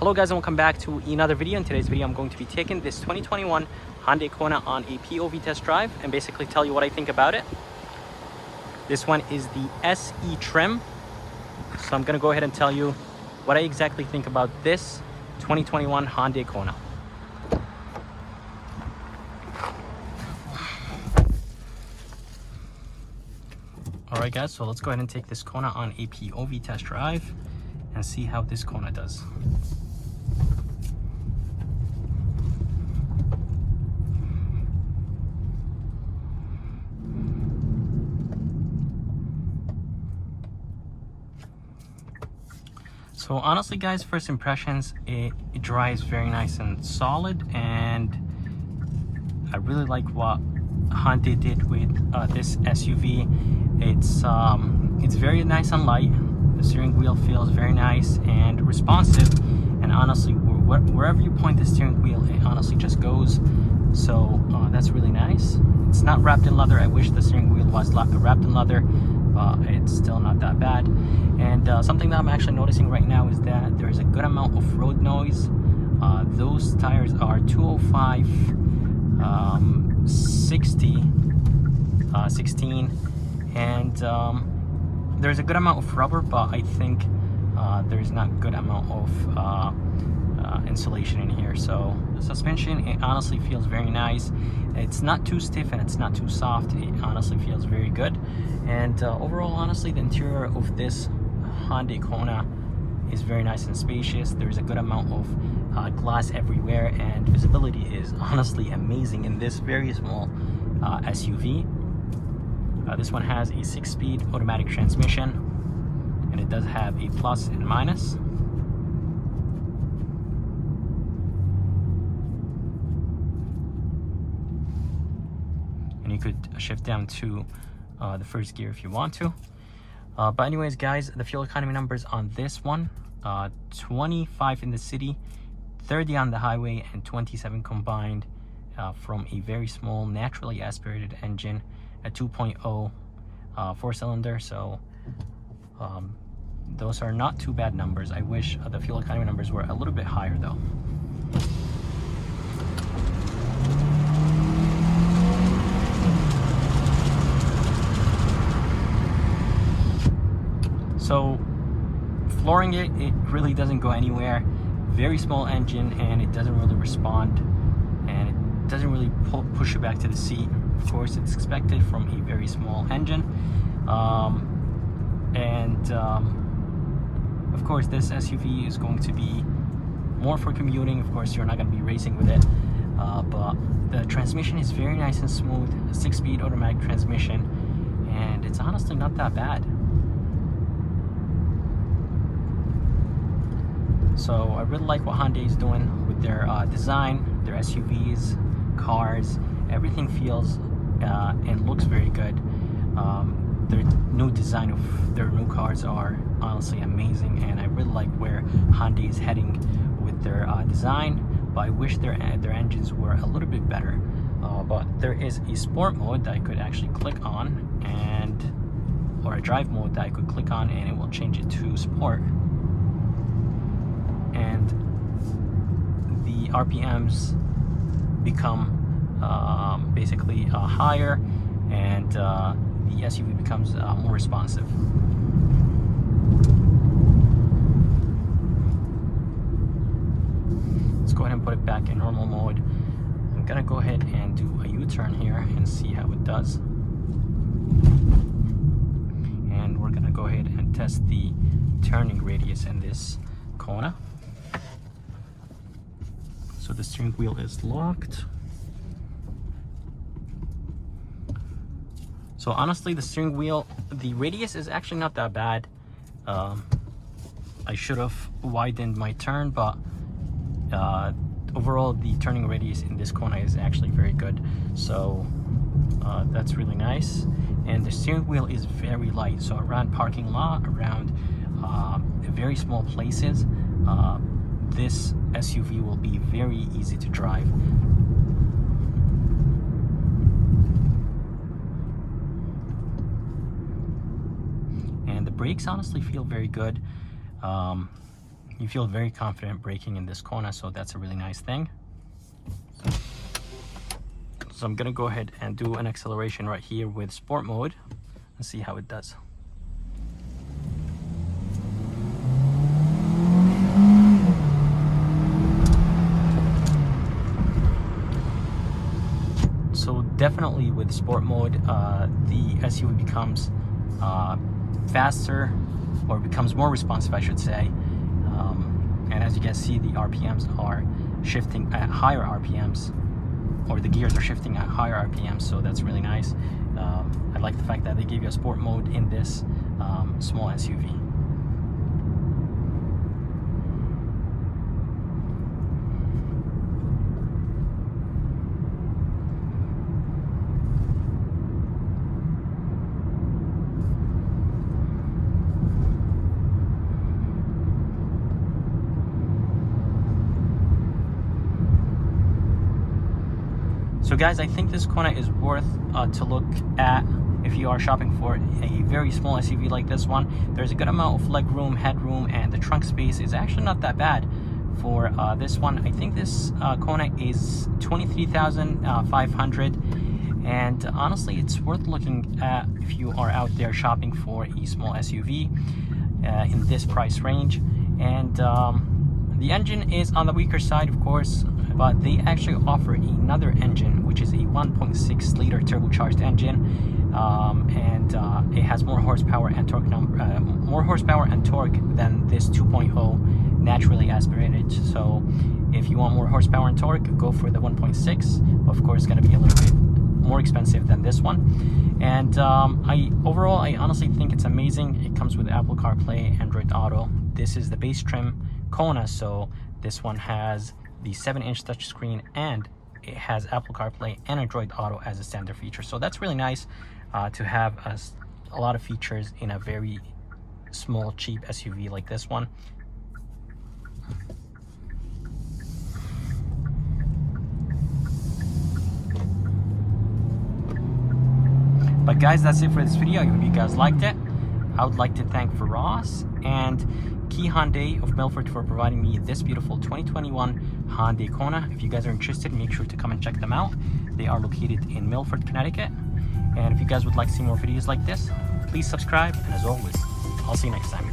Hello guys, and welcome back to another video. In today's video I'm going to be taking this 2021 Hyundai Kona on a POV test drive and basically tell you what I think about it. This one is the SE trim, so I'm going to go ahead and tell you what I exactly think about this 2021 Hyundai Kona. Alright guys, so let's go ahead and take this Kona on a POV test drive and see how this Kona does. So honestly guys, first impressions, it drives very nice and solid, and I really like what Hyundai did with this SUV. It's very nice and light. The steering wheel feels very nice and responsive, and honestly wherever you point the steering wheel, it honestly just goes. So that's really nice. It's not wrapped in leather. I wish the steering wheel was wrapped in leather, but it's still not that bad. And something that I'm actually noticing right now is that there's a good amount of road noise. Those tires are 205 60 16, and there's a good amount of rubber, but I think there's not good amount of insulation in here. So the suspension, it honestly feels very nice. It's not too stiff and it's not too soft. It honestly feels very good. And overall, honestly, the interior of this Hyundai Kona is very nice and spacious. There's a good amount of glass everywhere, and visibility is honestly amazing in this very small SUV. This one has a 6-speed automatic transmission, and it does have a plus and minus. And you could shift down to the first gear if you want to. But anyways guys, the fuel economy numbers on this one, 25 in the city, 30 on the highway, and 27 combined from a very small naturally aspirated engine, a 2.0 4-cylinder. So those are not too bad numbers. I wish the fuel economy numbers were a little bit higher though. So flooring it really doesn't go anywhere. Very small engine, and it doesn't really respond, and it doesn't really push you back to the seat. Of course, it's expected from a very small engine. Of course, this SUV is going to be more for commuting. Of course, you're not going to be racing with it. But the transmission is very nice and smooth. A 6-speed automatic transmission, and it's honestly not that bad. So I really like what Hyundai is doing with their design, their SUVs, cars. Everything feels and looks very good. Their new design of their new cars are honestly amazing, and I really like where Hyundai is heading with their design. But I wish their engines were a little bit better. But there is a sport mode that I could actually click on, or a drive mode that I could click on, and it will change it to sport. And the RPMs become basically higher, and the SUV becomes more responsive. Let's go ahead and put it back in normal mode. I'm gonna go ahead and do a U-turn here and see how it does. And we're gonna go ahead and test the turning radius in this Kona. So the steering wheel is locked. So honestly, the steering wheel, the radius is actually not that bad. I should have widened my turn, but overall the turning radius in this Kona is actually very good. So that's really nice. And the steering wheel is very light. So around parking lot, around very small places, this SUV will be very easy to drive. And the brakes honestly feel very good. you feel very confident braking in this Kona, so that's a really nice thing. So I'm gonna go ahead and do an acceleration right here with sport mode and see how it does. So definitely with sport mode, the SUV becomes faster, or becomes more responsive, I should say. And as you can see, the RPMs are shifting at higher RPMs, or the gears are shifting at higher RPMs, so that's really nice. I like the fact that they gave you a sport mode in this small SUV. So guys, I think this Kona is worth to look at if you are shopping for a very small SUV like this one. There's a good amount of leg room, headroom, and the trunk space is actually not that bad for this one. I think this Kona is $23,500, and honestly, it's worth looking at if you are out there shopping for a small SUV in this price range. And the engine is on the weaker side, of course, but they actually offer another engine, which is a 1.6 liter turbocharged engine, and it has more horsepower and torque than this 2.0 naturally aspirated. So if you want more horsepower and torque, go for the 1.6. Of course, it's going to be a little bit more expensive than this one. And overall, I honestly think it's amazing. It comes with Apple CarPlay, Android Auto. This is the base trim Kona, so this one has the 7-inch touchscreen, and it has Apple CarPlay and Android Auto as a standard feature. So that's really nice to have a lot of features in a very small, cheap SUV like this one. But guys, that's it for this video. I hope you guys liked it. I would like to thank Ross and Key Hyundai of Milford for providing me this beautiful 2021 Hyundai Kona. If you guys are interested, make sure to come and check them out. They are located in Milford, Connecticut. And if you guys would like to see more videos like this, please subscribe. And as always, I'll see you next time.